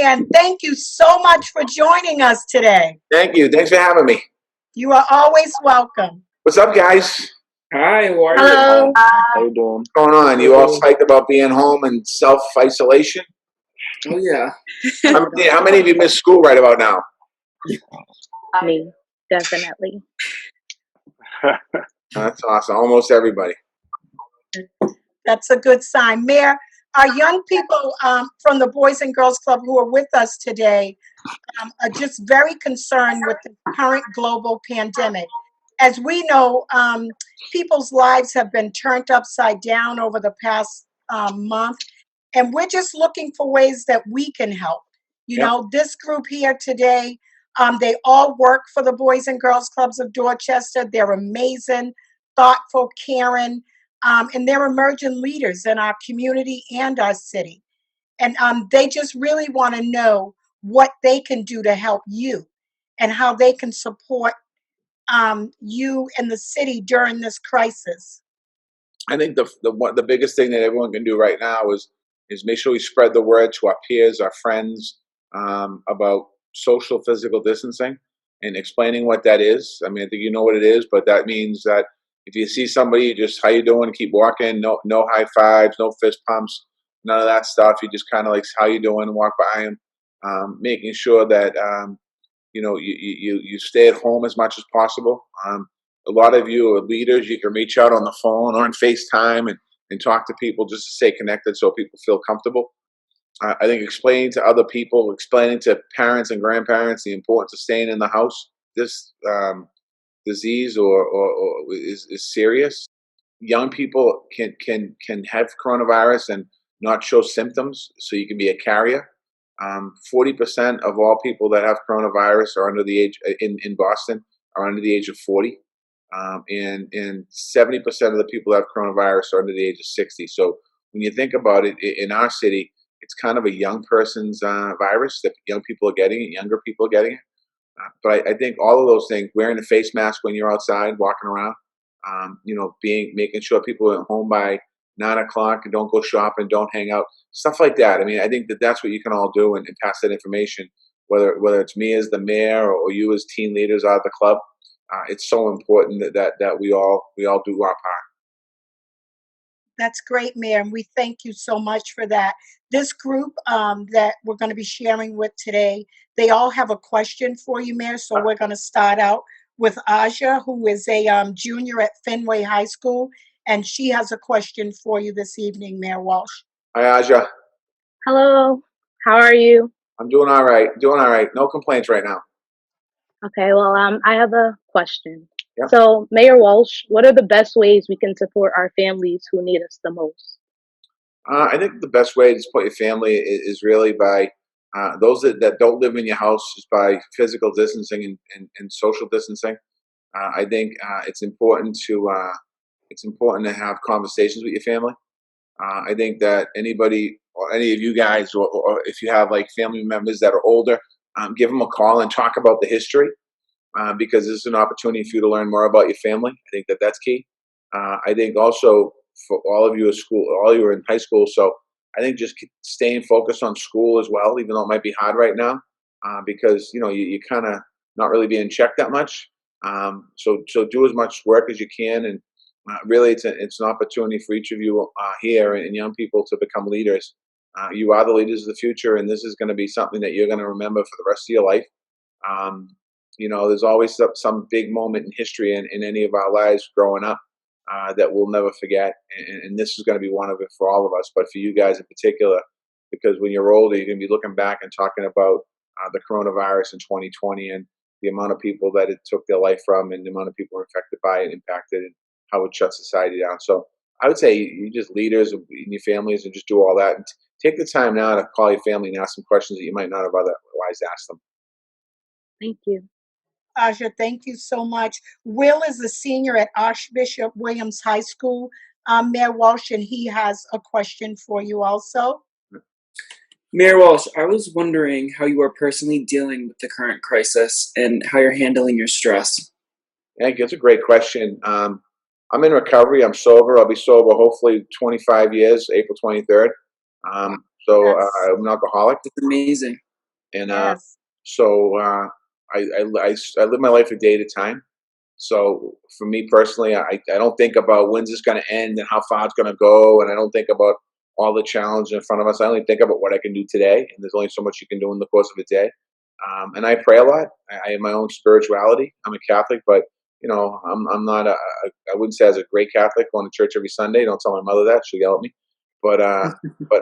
and thank you so much for joining us today. Thank you. Thanks for having me. You are always welcome. What's up, guys? Hi, how are you? Hello. How you doing? What's going on? You all psyched about being home and self-isolation? Oh, yeah. How many of you missed school right about now? Me, definitely. That's awesome. Almost everybody. That's a good sign. Mayor, our young people from the Boys and Girls Club who are with us today are just very concerned with the current global pandemic. As we know, people's lives have been turned upside down over the past month, and we're just looking for ways that we can help. You know, this group here today, they all work for the Boys and Girls Clubs of Dorchester. They're amazing, thoughtful, caring, and they're emerging leaders in our community and our city. And they just really want to know what they can do to help you and how they can support you and the city during this crisis. I think the biggest thing that everyone can do right now is make sure we spread the word to our peers, our friends, about social physical distancing and explaining what that is. I mean, I think you know what it is, but that means that if you see somebody, just how you doing, keep walking, no high fives, no fist pumps, none of that stuff. You just kind of like how you doing, and walk by them, making sure that you stay at home as much as possible. A lot of you are leaders. You can reach out on the phone or on FaceTime and talk to people just to stay connected so people feel comfortable. I think explaining to other people, explaining to parents and grandparents the importance of staying in the house. This disease is serious. Young people can have coronavirus and not show symptoms, so you can be a carrier. 40% of all people that have coronavirus are under the age in Boston are under the age of 40, and 70% of the people that have coronavirus are under the age of 60. So when you think about it, in our city, it's kind of a young person's virus that young people are getting it, younger people are getting it. But I think all of those things, wearing a face mask when you're outside, walking around, making sure people are at home by 9 o'clock and don't go shopping, don't hang out, stuff like that. I mean, I think that's what you can all do and pass that information, whether it's me as the mayor or you as team leaders out of the club. It's so important that we all do our part. That's great, Mayor, and we thank you so much for that. This group that we're going to be sharing with today, they all have a question for you, Mayor. So we're going to start out with Aja, who is a junior at Fenway High School, and she has a question for you this evening, Mayor Walsh. Hi, Aja. Hello. How are you? I'm doing all right. Doing all right. No complaints right now. Okay, well, I have a question. Yeah. So, Mayor Walsh, what are the best ways we can support our families who need us the most? I think the best way to support your family is really by those that don't live in your house, just by physical distancing and social distancing. I think it's important to have conversations with your family. I think that anybody or any of you guys, or if you have like family members that are older, give them a call and talk about the history, because this is an opportunity for you to learn more about your family. I think that's key. I think also for all of you at school, all of you are in high school, so I think just staying focused on school as well, even though it might be hard right now, because you kind of not really being checked that much. So do as much work as you can, and really it's an opportunity for each of you here and young people to become leaders. You are the leaders of the future, and this is going to be something that you're going to remember for the rest of your life. There's always some big moment in history in any of our lives growing up that we'll never forget, and this is going to be one of it for all of us, but for you guys in particular, because when you're older, you're going to be looking back and talking about the coronavirus in 2020 and the amount of people that it took their life from, and the amount of people were infected by it, impacted, and how it shut society down. So I would say you just leaders in your families and just do all that, and take the time now to call your family and ask some questions that you might not have otherwise asked them. Thank you. Aja, thank you so much. Will is a senior at Archbishop Williams High School. Mayor Walsh, and he has a question for you also. Mayor Walsh, I was wondering how you are personally dealing with the current crisis and how you're handling your stress. Thank you. It's a great question. I'm in recovery. I'm sober. I'll be sober hopefully 25 years, April 23rd. I'm an alcoholic. That's amazing. And Yes. so I live my life a day at a time. So for me personally, I don't think about when's this going to end and how far it's going to go, and I don't think about all the challenges in front of us. I only think about what I can do today, and there's only so much you can do in the course of a day. And I pray a lot. I have my own spirituality. I'm a Catholic, but I'm not I wouldn't say I was a great Catholic going to church every Sunday. Don't tell my mother that; she'll yell at me. But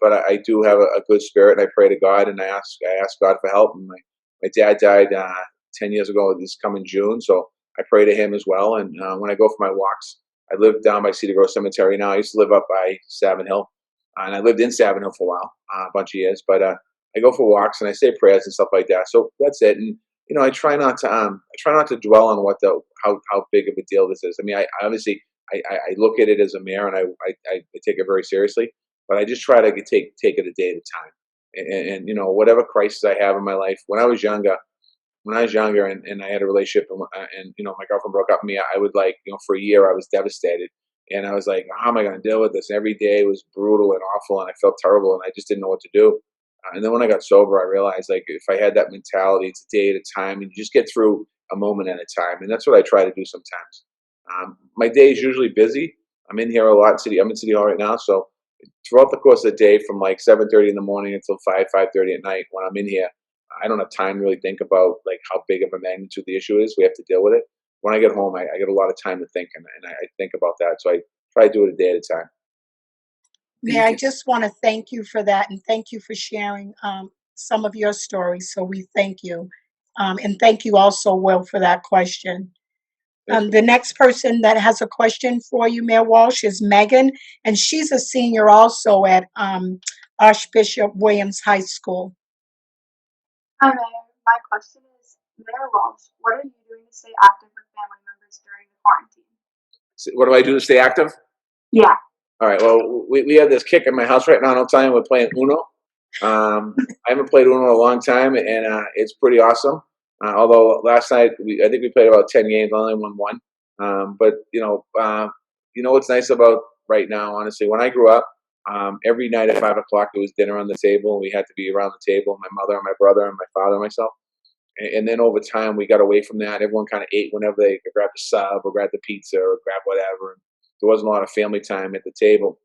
but I do have a good spirit, and I pray to God, and I ask God for help. And my dad died 10 years ago this coming June, so I pray to him as well. And when I go for my walks, I live down by Cedar Grove Cemetery now. I used to live up by Savin Hill, and I lived in Savin Hill for a while, a bunch of years. But I go for walks and I say prayers and stuff like that. So that's it. And I try not to dwell on what the how big of a deal this is. I mean, I obviously I look at it as a mayor, and I take it very seriously. But I just try to take it a day at a time. And whatever crisis I have in my life, when I was younger and I had a relationship and my girlfriend broke up with me, I would for a year I was devastated, and I was like, how am I going to deal with this? And every day was brutal and awful, and I felt terrible, and I just didn't know what to do. And then when I got sober, I realized if I had that mentality, it's a day at a time, and you just get through a moment at a time, and that's what I try to do sometimes. My day is usually busy. I'm in here a lot. I'm in City Hall right now, so throughout the course of the day, from like 7:30 in the morning until 5:30 at night, when I'm in here, I don't have time to really think about how big of a magnitude the issue is. We have to deal with it. When I get home, I get a lot of time to think, and I think about that. So I try to do it a day at a time. Mayor, I just want to thank you for that, and thank you for sharing some of your stories. So we thank you. And thank you also, Will, for that question. The next person that has a question for you, Mayor Walsh, is Megan, and she's a senior also at Archbishop Williams High School. Hi, Mayor. My question is, Mayor Walsh, what are you doing to stay active with family members during the quarantine? So what do I do to stay active? Yeah. All right. Well, we have this kick in my house right now. Don't tell you we're playing Uno. I haven't played Uno in a long time, and it's pretty awesome. Although last night I think we played about 10 games, only won one. But what's nice about right now, honestly, when I grew up, every night at 5 o'clock there was dinner on the table, and we had to be around the table. My mother and my brother and my father and myself. And then over time we got away from that. Everyone kind of ate whenever they could grab the sub or grab the pizza or grab whatever. There wasn't a lot of family time at the table.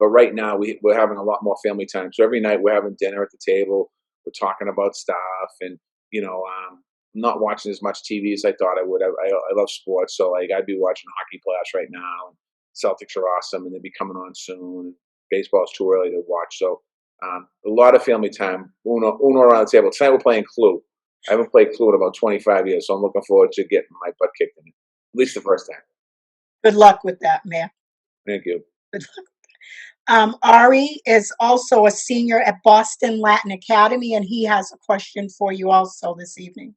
But right now we're having a lot more family time. So every night we're having dinner at the table. We're talking about stuff, and I'm not watching as much TV as I thought I would. I love sports, so I'd be watching hockey playoffs right now. Celtics are awesome, and they'll be coming on soon. Baseball's too early to watch, so a lot of family time. Uno around the table. Tonight we're playing Clue. I haven't played Clue in about 25 years, so I'm looking forward to getting my butt kicked in it. At least the first time. Good luck with that, Mayor. Thank you. Good luck. Ari is also a senior at Boston Latin Academy, and he has a question for you also this evening.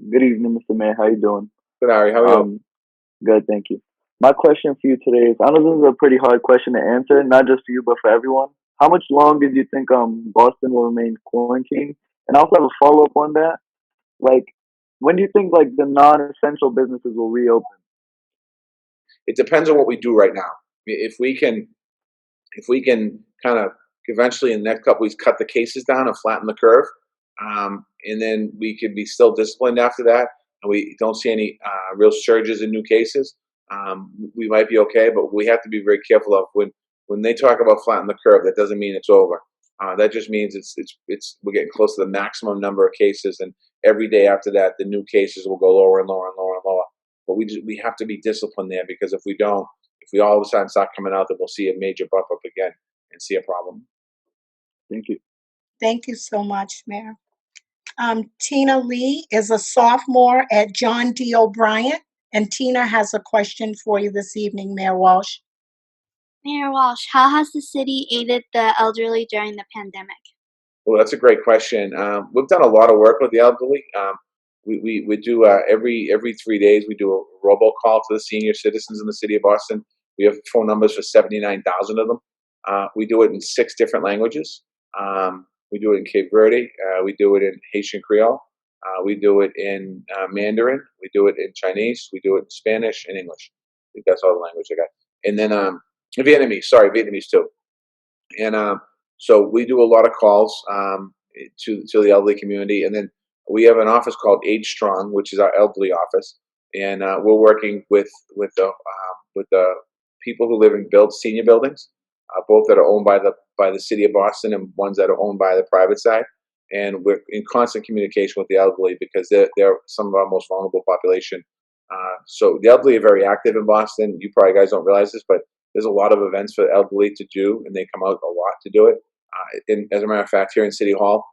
Good evening, Mr. Mayor. How you doing? Good, Ari. How are you? Good, thank you. My question for you today is, I know this is a pretty hard question to answer, not just for you, but for everyone. How much longer do you think Boston will remain quarantined? And I also have a follow-up on that. When do you think the non-essential businesses will reopen? It depends on what we do right now. If we can kind of eventually in the next couple weeks cut the cases down and flatten the curve, and then we can be still disciplined after that, and we don't see any real surges in new cases, we might be okay. But we have to be very careful of when they talk about flatten the curve. That doesn't mean it's over. That just means it's we're getting close to the maximum number of cases, and every day after that, the new cases will go lower and lower and lower and lower. But we have to be disciplined there, because if we don't, if we all of a sudden start coming out, then we'll see a major bump up again and see a problem. Thank you. Thank you so much, Mayor. Tina Lee is a sophomore at John D. O'Brien, and Tina has a question for you this evening, Mayor Walsh. Mayor Walsh, how has the city aided the elderly during the pandemic? Well, that's a great question. We've done a lot of work with the elderly. We do every 3 days we do a robocall to the senior citizens in the city of Boston. We have phone numbers for 79,000 of them. We do it in 6 different languages. We do it in Cape Verde. We do it in Haitian Creole. We do it in Mandarin. We do it in Chinese. We do it in Spanish and English. I think that's all the language I got. And then Vietnamese. Sorry, Vietnamese too. And so we do a lot of calls. to the elderly community. And then we have an office called Age Strong, which is our elderly office, and we're working with the people who live in senior buildings, both that are owned by the city of Boston and ones that are owned by the private side. And we're in constant communication with the elderly because they're some of our most vulnerable population. So the elderly are very active in Boston. You probably guys don't realize this, but there's a lot of events for the elderly to do, and they come out a lot to do it. And as a matter of fact, here in City Hall,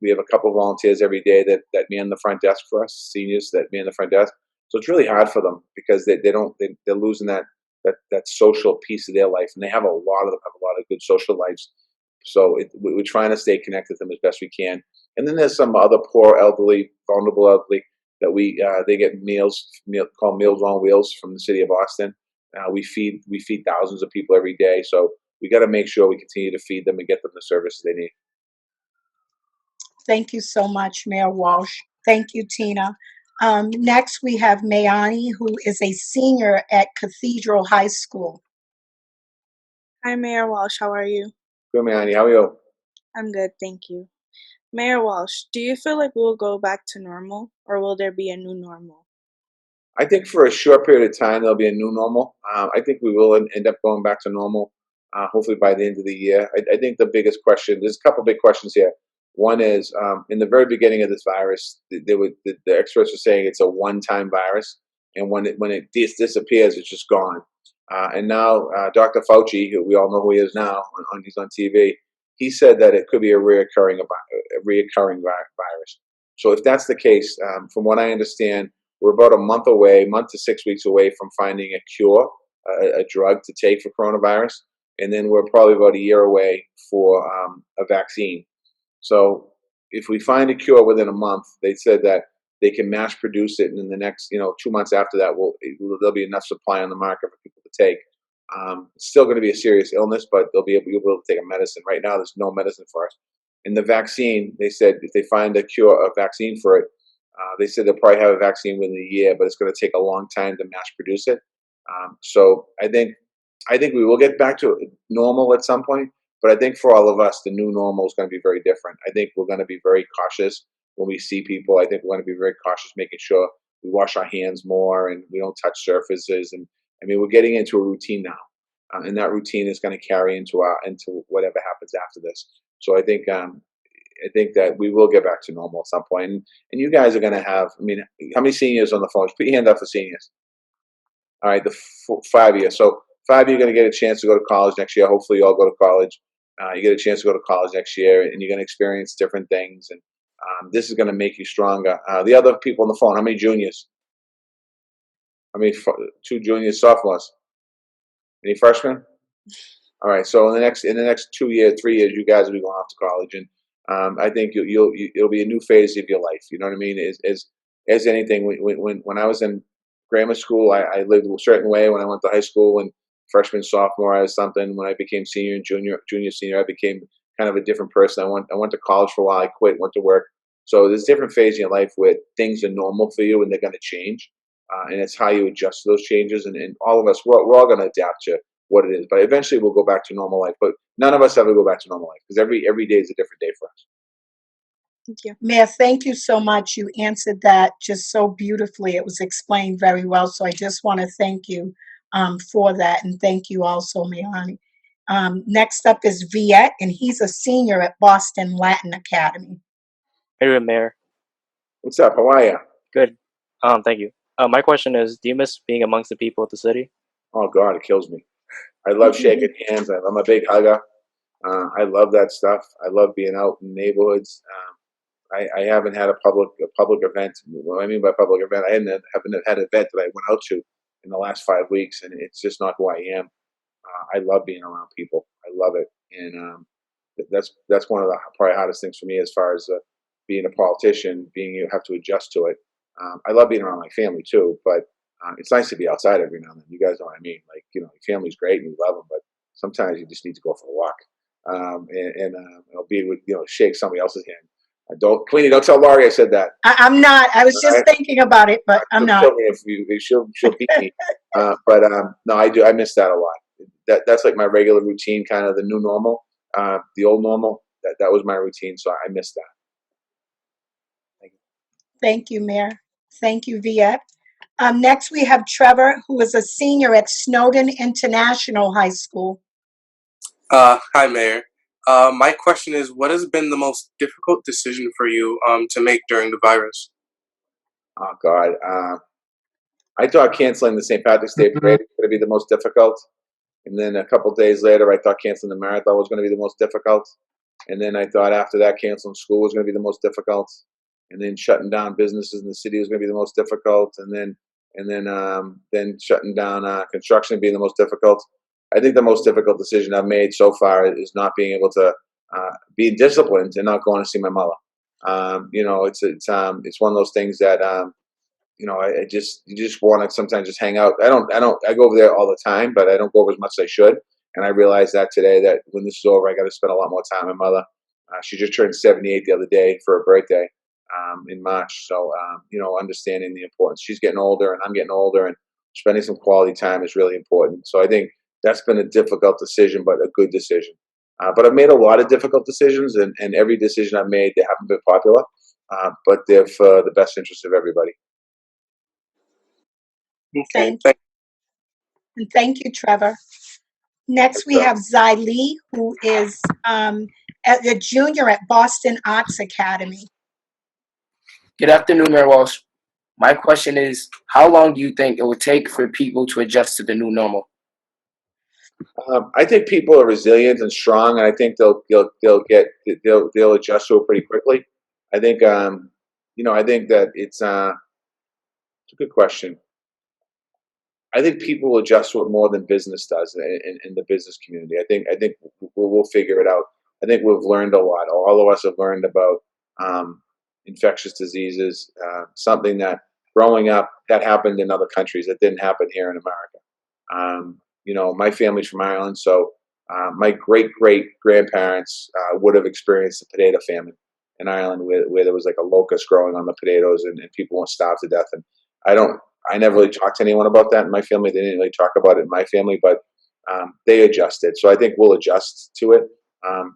we have a couple of volunteers every day that man the front desk for us, seniors that man the front desk. So it's really hard for them because they're losing that social piece of their life, and they have a lot of good social lives. So we're trying to stay connected with them as best we can. And then there's some other poor elderly, vulnerable elderly that they get called Meals on Wheels from the city of Boston. We feed thousands of people every day, so we got to make sure we continue to feed them and get them the services they need. Thank you so much, Mayor Walsh. Thank you, Tina. Next, we have Mayani, who is a senior at Cathedral High School. Hi, Mayor Walsh. How are you? Good, Manny. How are you? I'm good, thank you. Mayor Walsh, do you feel like we will go back to normal, or will there be a new normal? I think for a short period of time there'll be a new normal. I think we will end up going back to normal. Hopefully by the end of the year. I think the biggest question. There's a couple big questions here. One is in the very beginning of this virus, the experts were saying it's a one-time virus, and when it disappears, it's just gone. And now Dr. Fauci, who we all know who he is now, he's on TV. He said that it could be a reoccurring virus. So if that's the case, from what I understand, we're about a month to 6 weeks away from finding a cure, a drug to take for coronavirus, and then we're probably about a year away for a vaccine. So if we find a cure within a month, they said that they can mass produce it, and in the next 2 months after that, there'll be enough supply on the market for people to take. It's still going to be a serious illness, but you'll be able to take a medicine. Right now, there's no medicine for us. And the vaccine, they said if they find a vaccine for it, they said they'll probably have a vaccine within a year, but it's going to take a long time to mass produce it. So I think we will get back to normal at some point, but I think for all of us, the new normal is going to be very different. I think we're going to be very cautious when we see people. I think we're going to be very cautious, making sure we wash our hands more and we don't touch surfaces. And I mean, we're getting into a routine now, and that routine is going to carry into whatever happens after this. So I think that we will get back to normal at some point. And you guys are going to have. I mean, how many seniors on the phone? Just put your hand up for seniors. All right, the 5 years. So 5 years, you're going to get a chance to go to college next year. Hopefully, you all go to college. You get a chance to go to college next year, and you're going to experience different things. And this is going to make you stronger. The other people on the phone, how many juniors? I mean, 2 juniors, sophomores. Any freshmen? All right. So in the next 2 years, 3 years, you guys will be going off to college, and I think it'll be a new phase of your life. You know what I mean? As anything, when I was in grammar school, I lived a certain way. When I went to high school, and freshman, sophomore, I was something. When I became senior and junior, senior, I became kind of a different person. I went to college for a while. I quit, went to work. So there's different phases in your life where things are normal for you and they're going to change. And it's how you adjust to those changes. And all of us, we're all going to adapt to what it is. But eventually we'll go back to normal life. But none of us ever go back to normal life because every day is a different day for us. Thank you. Mayor, thank you so much. You answered that just so beautifully. It was explained very well. So I just want to thank you for that. And thank you also, Mayani. Next up is Viet, and he's a senior at Boston Latin Academy. Hey, Mayor. What's up? How are you? Good. Thank you. My question is, do you miss being amongst the people of the city? Oh, God, it kills me. I love shaking hands. I'm a big hugger. I love that stuff. I love being out in neighborhoods. I haven't had a public event. What I mean by public event, I haven't had an event that I went out to in the last 5 weeks, and it's just not who I am. I love being around people. I love it, and that's one of the probably hardest things for me as far as being a politician. You have to adjust to it. I love being around my family too, but it's nice to be outside every now and then. You guys know what I mean? Like, your family's great and you love them, but sometimes you just need to go for a walk and be with shake somebody else's hand. Queenie, don't tell Laurie I said that. I'm not. I was just thinking about it, but I'm not. She'll beat me. But no, I do. I miss that a lot. That's like my regular routine, kind of the new normal. The old normal, that was my routine. So I missed that. Thank you, Mayor. Thank you, Viet. Next, we have Trevor, who is a senior at Snowden International High School. Hi, Mayor. My question is, what has been the most difficult decision for you to make during the virus? Oh God, I thought canceling the St. Patrick's Day parade was going to be the most difficult, and then a couple days later, I thought canceling the marathon was going to be the most difficult, and then I thought after that, canceling school was going to be the most difficult, and then shutting down businesses in the city was going to be the most difficult, and then shutting down construction being the most difficult. I think the most difficult decision I've made so far is not being able to be disciplined and not going to see my mother. It's one of those things that I you just want to sometimes just hang out. I go over there all the time, but I don't go over as much as I should. And I realized that today, that when this is over, I got to spend a lot more time with my mother. She just turned 78 the other day for her birthday in March. So, understanding the importance. She's getting older and I'm getting older, and spending some quality time is really important. So I think that's been a difficult decision, but a good decision. But I've made a lot of difficult decisions, and every decision I've made, they haven't been popular, but they're for the best interest of everybody. Okay. And thank you, Trevor. Next, we have Zai Lee, who is a junior at Boston Arts Academy. Good afternoon, Mayor Walsh. My question is, how long do you think it will take for people to adjust to the new normal? I think people are resilient and strong, and I think they'll adjust to it pretty quickly. I think I think that it's a good question. I think people will adjust to it more than business does in the business community. I think we'll figure it out. I think we've learned a lot. All of us have learned about infectious diseases, something that growing up that happened in other countries that didn't happen here in America. My family's from Ireland, so my great grandparents would have experienced the potato famine in Ireland, where there was like a locust growing on the potatoes, and people were starved to death. And I never really talked to anyone about that in my family. They didn't really talk about it in my family, but they adjusted. So I think we'll adjust to it,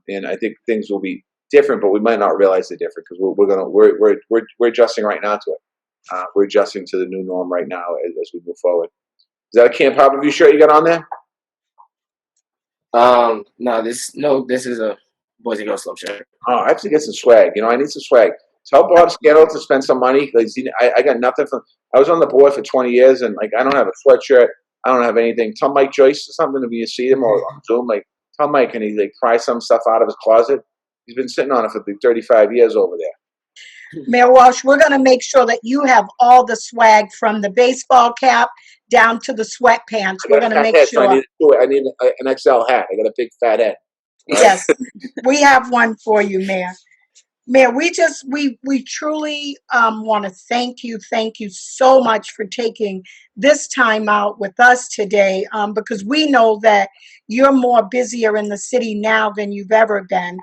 and I think things will be different, but we might not realize they're different because we're adjusting right now to it. We're adjusting to the new norm right now as we move forward. Is that a Camp Harborview shirt you got on there? No, this is a Boys and Girls Club shirt. Oh, I have to get some swag. I need some swag. Tell Bob Scannell to spend some money. I got nothing from. I was on the board for 20 years, and I don't have a sweatshirt. I don't have anything. Tell Mike Joyce or something if you see him or on Zoom. Tell Mike, can he pry some stuff out of his closet? He's been sitting on it for 35 years over there. Mayor Walsh, we're going to make sure that you have all the swag from the baseball cap down to the sweatpants. We're going to make sure. So I need an XL hat. I got a big fat head. Yes, we have one for you, Mayor. Mayor, we truly want to thank you so much for taking this time out with us today, because we know that you're more busier in the city now than you've ever been.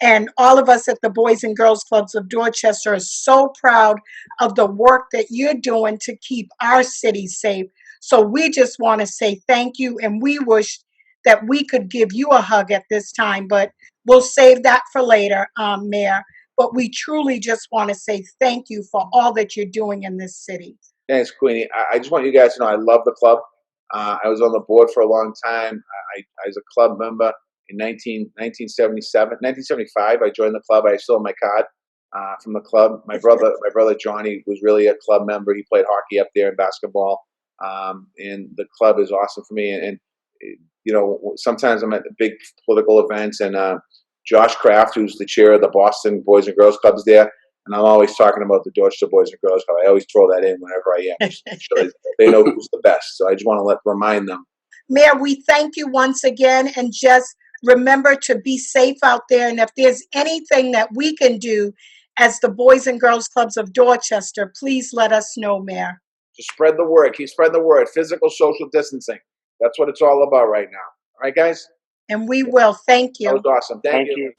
And all of us at the Boys and Girls Clubs of Dorchester are so proud of the work that you're doing to keep our city safe. So we just want to say thank you, and we wish that we could give you a hug at this time, but we'll save that for later, Mayor. But we truly just want to say thank you for all that you're doing in this city. Thanks, Queenie. I just want you guys to know I love the club. I was on the board for a long time. I was a club member in 1975. I joined the club. I still have my card from the club. My brother Johnny was really a club member. He played hockey up there and basketball. And the club is awesome for me. And sometimes I'm at the big political events, and Josh Kraft, who's the chair of the Boston Boys and Girls Club, is there. And I'm always talking about the Dorchester Boys and Girls Club. I always throw that in whenever I am, just to make sure they know who's the best. So I just want to remind them. Mayor, we thank you once again, and just remember to be safe out there. And if there's anything that we can do as the Boys and Girls Clubs of Dorchester, please let us know, Mayor. Just spread the word. Keep spreading the word. Physical, social distancing. That's what it's all about right now. All right, guys? And we will. Thank you. That was awesome. Thank you.